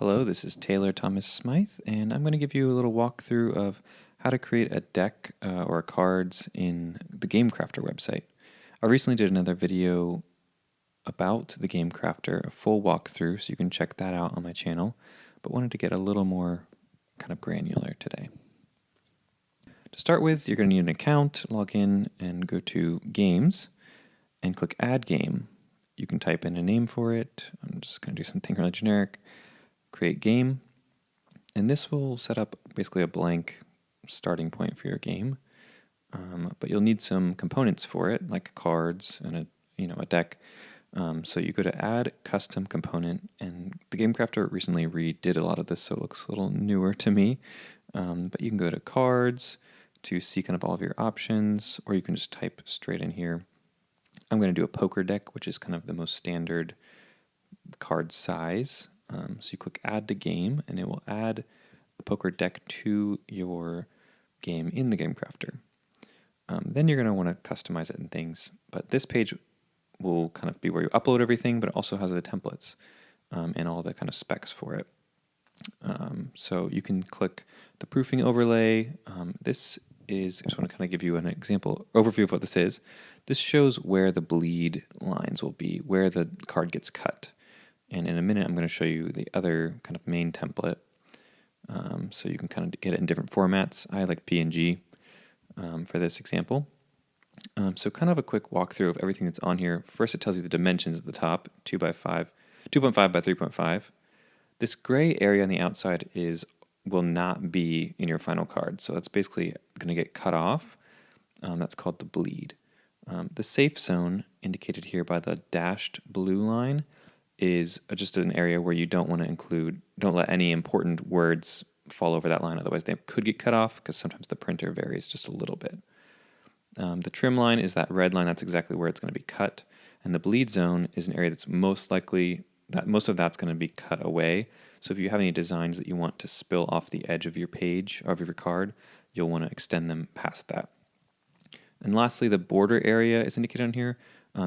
Hello, this is Taylor Thomas Smythe, and I'm going to give you a little walkthrough of how to create a deck or cards in the Game Crafter website. I recently did another video about the Game Crafter, a full walkthrough, so you can check that out on my channel, but wanted to get a little more kind of granular today. To start with, you're going to need an account, log in, and go to Games, and click Add Game. You can type in a name for it. I'm just going to do something really generic. Create game, and this will set up basically a blank starting point for your game. But you'll need some components for it, like cards and a deck. So you go to Add Custom Component, and the Game Crafter recently redid a lot of this, so it looks a little newer to me. But you can go to Cards to see kind of all of your options, or you can just type straight in here. I'm going to do a poker deck, which is kind of the most standard card size. So you click Add to Game, and it will add a poker deck to your game in the Game Crafter. Then you're going to want to customize it and things, but this page will kind of be where you upload everything, but it also has the templates and all the kind of specs for it. So you can click the proofing overlay. This is, I just want to kind of give you an example, overview of what this is. This shows where the bleed lines will be, where the card gets cut. And in a minute, I'm going to show you the other kind of main template. So you can kind of get it in different formats. I like PNG for this example. So kind of a quick walkthrough of everything that's on here. First, it tells you the dimensions at the top, 2.5 by 3.5. This gray area on the outside will not be in your final card. So that's basically going to get cut off. That's called the bleed. The safe zone, indicated here by the dashed blue line, is just an area where you don't want to don't let any important words fall over that line, otherwise they could get cut off because sometimes the printer varies just a little bit. The trim line is that red line, that's exactly where it's going to be cut, and the bleed zone is an area that's most likely that most of that's going to be cut away. So if you have any designs that you want to spill off the edge of your page or of your card, you'll want to extend them past that. And lastly, the border area is indicated on here.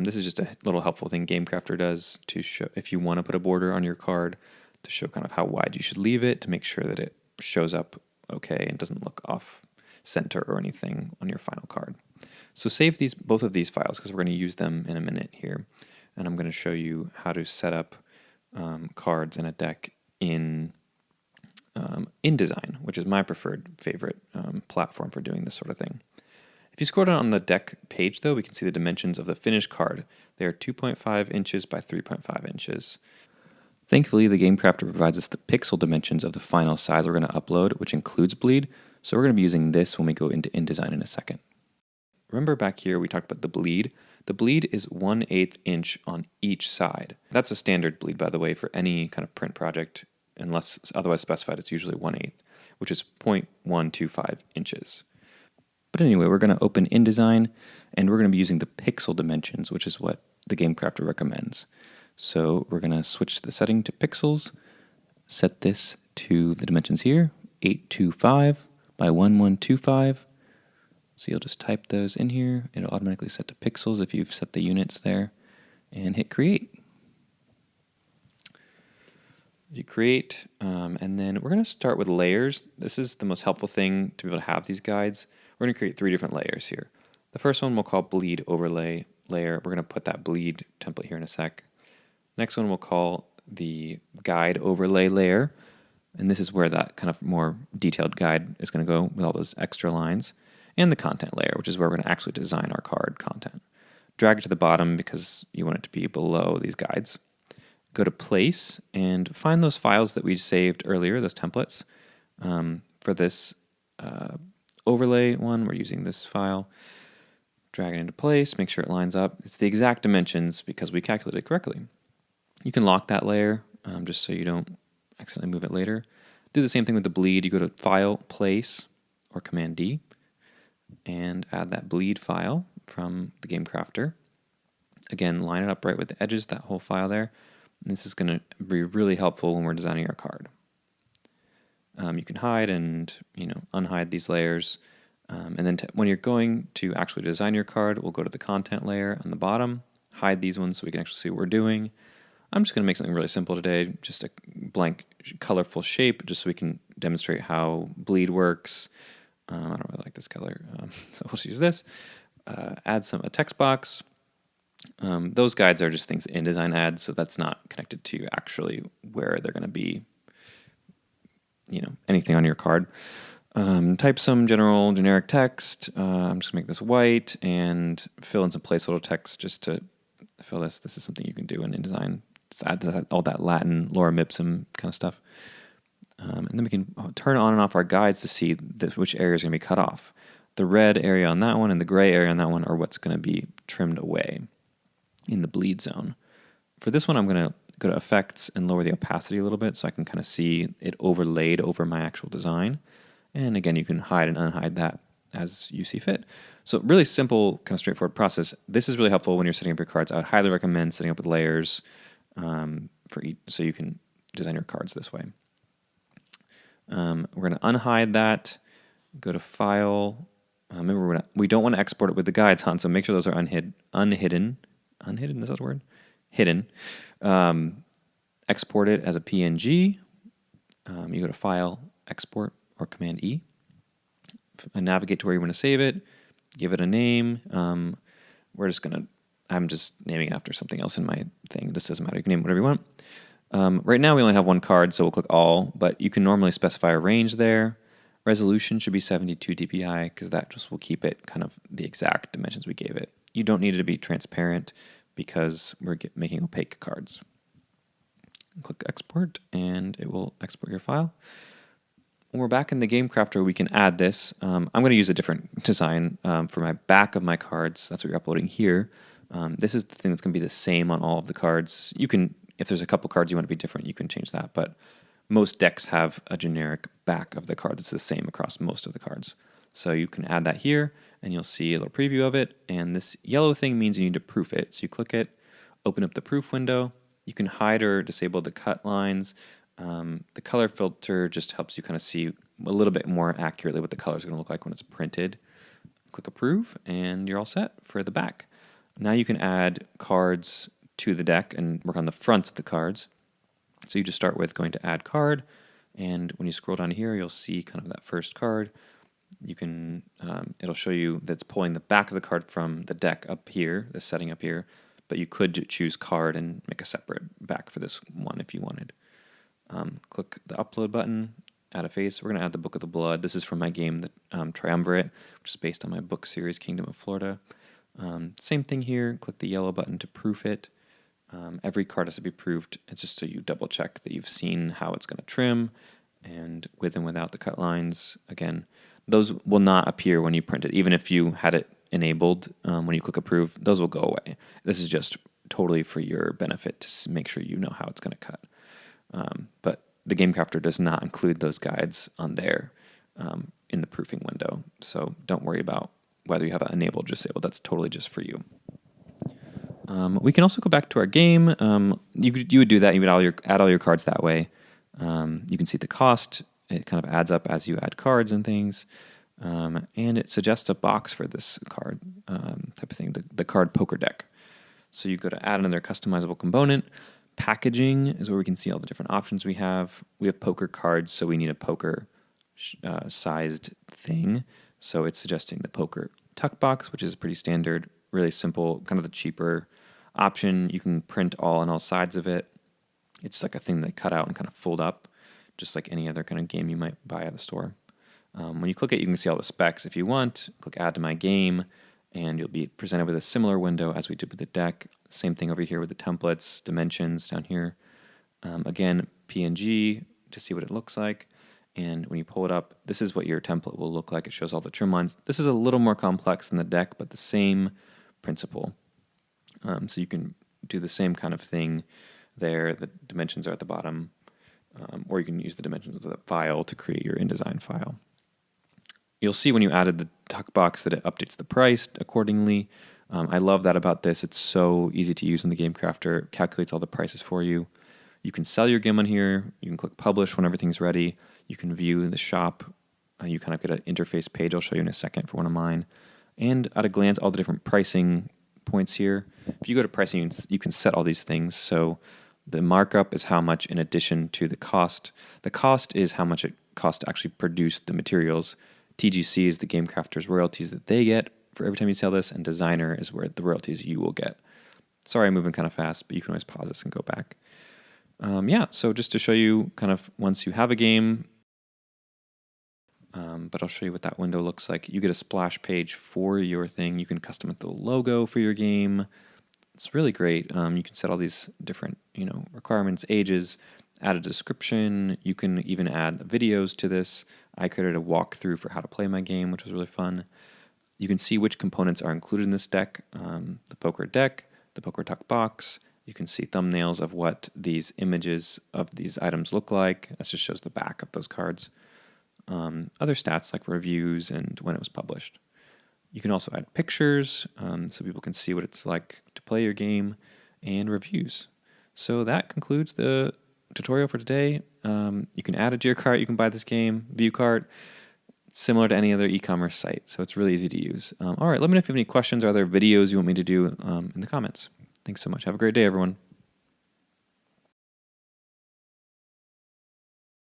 This is just a little helpful thing Game Crafter does to show if you want to put a border on your card, to show kind of how wide you should leave it to make sure that it shows up okay and doesn't look off center or anything on your final card. So save both of these files because we're going to use them in a minute here. And I'm going to show you how to set up cards in a deck in InDesign, which is my favorite platform for doing this sort of thing. If you scroll down on the deck page, though, we can see the dimensions of the finished card. They are 2.5 inches by 3.5 inches. Thankfully, the Game Crafter provides us the pixel dimensions of the final size we're going to upload, which includes bleed, so we're going to be using this when we go into InDesign in a second. Remember back here we talked about the bleed? The bleed is 1/8 inch on each side. That's a standard bleed, by the way, for any kind of print project. Unless otherwise specified, it's usually 1/8, which is 0.125 inches. But anyway, we're going to open InDesign, and we're going to be using the pixel dimensions, which is what the Game Crafter recommends. So we're going to switch the setting to pixels, set this to the dimensions here, 825 by 1125. So you'll just type those in here. It'll automatically set to pixels if you've set the units there, and hit create. You create, and then we're going to start with layers. This is the most helpful thing to be able to have these guides. We're going to create 3 different layers here. The first one we'll call bleed overlay layer. We're going to put that bleed template here in a sec. Next one we'll call the guide overlay layer, and this is where that kind of more detailed guide is going to go with all those extra lines. And the content layer, which is where we're going to actually design our card content. Drag it to the bottom because you want it to be below these guides. Go to Place and find those files that we saved earlier, those templates. For this overlay one, we're using this file. Drag it into place, make sure it lines up. It's the exact dimensions because we calculated it correctly. You can lock that layer just so you don't accidentally move it later. Do the same thing with the bleed. You go to File, Place, or Command D, and add that bleed file from the Game Crafter. Again, line it up right with the edges, that whole file there. And this is going to be really helpful when we're designing our card. You can hide and unhide these layers. And then when you're going to actually design your card, we'll go to the content layer on the bottom, hide these ones so we can actually see what we're doing. I'm just going to make something really simple today, just a blank colorful shape just so we can demonstrate how bleed works. I don't really like this color, so we'll just use this. Add a text box. Those guides are just things InDesign adds, so that's not connected to actually where they're going to be, anything on your card. Type some generic text. I'm just going to make this white and fill in some placeholder text just to fill this. This is something you can do in InDesign. Just add all that Latin, lorem ipsum kind of stuff. And then we can turn on and off our guides to see which area is going to be cut off. The red area on that one and the gray area on that one are what's going to be trimmed away in the bleed zone. For this one, I'm going to go to Effects and lower the opacity a little bit so I can kind of see it overlaid over my actual design. And again, you can hide and unhide that as you see fit. So really simple, kind of straightforward process. This is really helpful when you're setting up your cards. I would highly recommend setting up with layers for each, so you can design your cards this way. We're going to unhide that, go to File. Remember, we don't want to export it with the guides on, so make sure those are unhidden. Unhidden, is that the word? Hidden. Export it as a PNG. You go to File, Export, or Command E. Navigate to where you want to save it. Give it a name. I'm just naming it after something else in my thing. This doesn't matter. You can name it whatever you want. Right now we only have one card, so we'll click All, but you can normally specify a range there. Resolution should be 72 dpi because that just will keep it kind of the exact dimensions we gave it. You don't need it to be transparent because we're making opaque cards. Click Export, and it will export your file. When we're back in the Game Crafter, we can add this. I'm going to use a different design for my back of my cards. That's what you're uploading here. This is the thing that's going to be the same on all of the cards. You can, if there's a couple cards you want to be different, you can change that. But most decks have a generic back of the card that's the same across most of the cards. So you can add that here, and you'll see a little preview of it. And this yellow thing means you need to proof it. So you click it, open up the proof window. You can hide or disable the cut lines. The color filter just helps you kind of see a little bit more accurately what the color is going to look like when it's printed. Click Approve, and you're all set for the back. Now you can add cards to the deck and work on the fronts of the cards. So you just start with going to Add Card, and when you scroll down here, you'll see kind of that first card. You can, it'll show you that's pulling the back of the card from the deck up here, the setting up here, but you could choose card and make a separate back for this one if you wanted. Click the Upload button, add a face. We're going to add the Book of the Blood. This is from my game, the Triumvirate, which is based on my book series, Kingdom of Florida. Same thing here. Click the yellow button to proof it. Every card has to be proofed. It's just so you double check that you've seen how it's going to trim, and with and without the cut lines. Again, those will not appear when you print it. Even if you had it enabled, when you click Approve, those will go away. This is just totally for your benefit to make sure you know how it's going to cut. But the Game Crafter does not include those guides on there in the proofing window. So don't worry about whether you have it enabled or disabled. That's totally just for you. We can also go back to our game. You would do that. You would add all your cards that way. You can see the cost. It kind of adds up as you add cards and things. And it suggests a box for this card type of thing, the card poker deck. So you go to add another customizable component. Packaging is where we can see all the different options we have. We have poker cards, so we need a poker sized thing. So it's suggesting the poker tuck box, which is pretty standard, really simple, kind of the cheaper option. You can print all on all sides of it. It's like a thing they cut out and kind of fold up, just like any other kind of game you might buy at the store. When you click it, you can see all the specs. If you want, click Add to My Game, and you'll be presented with a similar window as we did with the deck. Same thing over here with the templates, dimensions down here. Again, PNG to see what it looks like. And when you pull it up, this is what your template will look like. It shows all the trim lines. This is a little more complex than the deck, but the same principle. So you can do the same kind of thing there. The dimensions are at the bottom, or you can use the dimensions of the file to create your InDesign file. You'll see when you added the tuck box that it updates the price accordingly. I love that about this. It's so easy to use in the Game Crafter. It calculates all the prices for you. You can sell your game on here. You can click Publish when everything's ready. You can view the shop. You kind of get an interface page I'll show you in a second for one of mine. And at a glance, all the different pricing points here. If you go to pricing, you can set all these things. So The markup is how much in addition to the cost. The cost is how much it costs to actually produce the materials. TGC is the game crafter's royalties that they get for every time you sell this, and designer is where the royalties you will get. Sorry, I'm moving kind of fast, but you can always pause this and go back. So just to show you kind of once you have a game, but I'll show you what that window looks like. You get a splash page for your thing. You can customize the logo for your game. It's really great. You can set all these different, requirements, ages, add a description. You can even add videos to this. I created a walkthrough for how to play my game, which was really fun. You can see which components are included in this deck. The poker deck, the poker tuck box. You can see thumbnails of what these images of these items look like. That just shows the back of those cards. Other stats like reviews and when it was published. You can also add pictures so people can see what it's like to play your game, and reviews. So that concludes the tutorial for today. You can add it to your cart. You can buy this game, view cart, similar to any other e-commerce site. So it's really easy to use. All right, let me know if you have any questions or other videos you want me to do in the comments. Thanks so much. Have a great day, everyone.